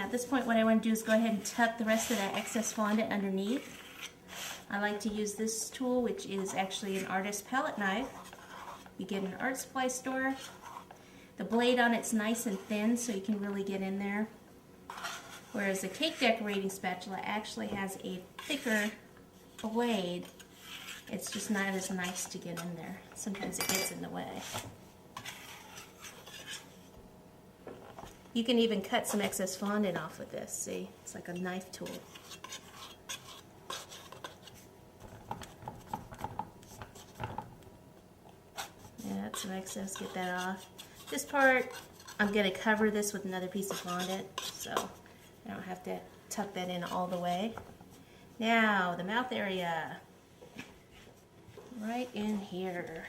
at this point what I want to do is go ahead and tuck the rest of that excess fondant underneath. I like to use this tool, which is actually an artist palette knife. You get in an art supply store. The blade on it's nice and thin so you can really get in there. Whereas the cake decorating spatula actually has a thicker blade. It's just not as nice to get in there. Sometimes it gets in the way. You can even cut some excess fondant off with this. See, it's like a knife tool. Yeah, that's some excess, get that off. This part, I'm going to cover this with another piece of fondant, so I don't have to tuck that in all the way. Now, the mouth area. Right in here.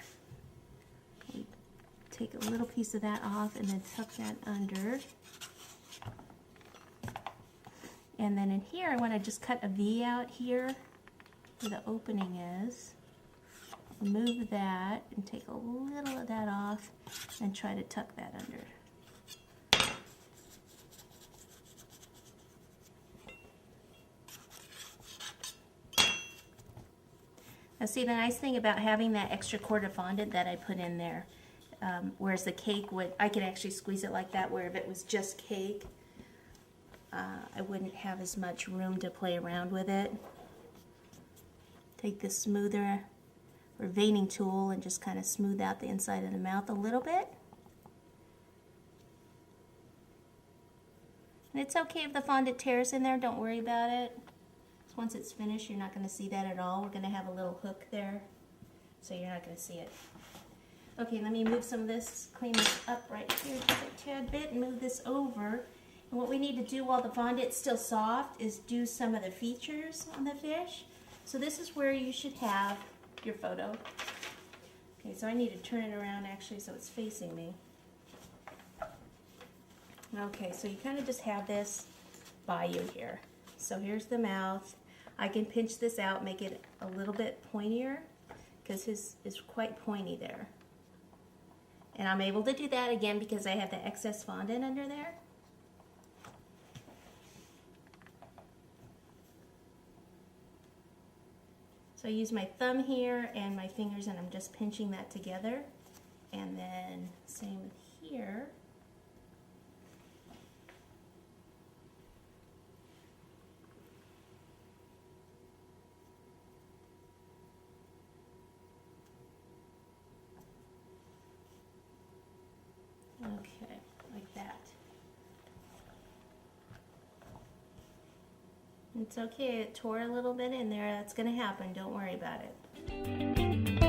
Take a little piece of that off and then tuck that under. And then in here, I want to just cut a V out here where the opening is. Remove that and take a little of that off and try to tuck that under. Now see, the nice thing about having that extra quart of fondant that I put in there, whereas the cake I could actually squeeze it like that, where if it was just cake, I wouldn't have as much room to play around with it. Take this smoother or veining tool and just kind of smooth out the inside of the mouth a little bit. And it's okay if the fondant tears in there, don't worry about it. Once it's finished, you're not going to see that at all. We're going to have a little hook there, so you're not going to see it. Okay, let me move some of this, clean this up right here just a tad bit, and move this over. And what we need to do while the fondant's still soft is do some of the features on the fish. So this is where you should have your photo. Okay, so I need to turn it around actually so it's facing me. Okay, so you kind of just have this by you here. So here's the mouth. I can pinch this out, make it a little bit pointier, because his is quite pointy there. And I'm able to do that again because I have the excess fondant under there. So I use my thumb here and my fingers and I'm just pinching that together. And then same with here. Okay, like that. It's okay, it tore a little bit in there. That's going to happen. Don't worry about it.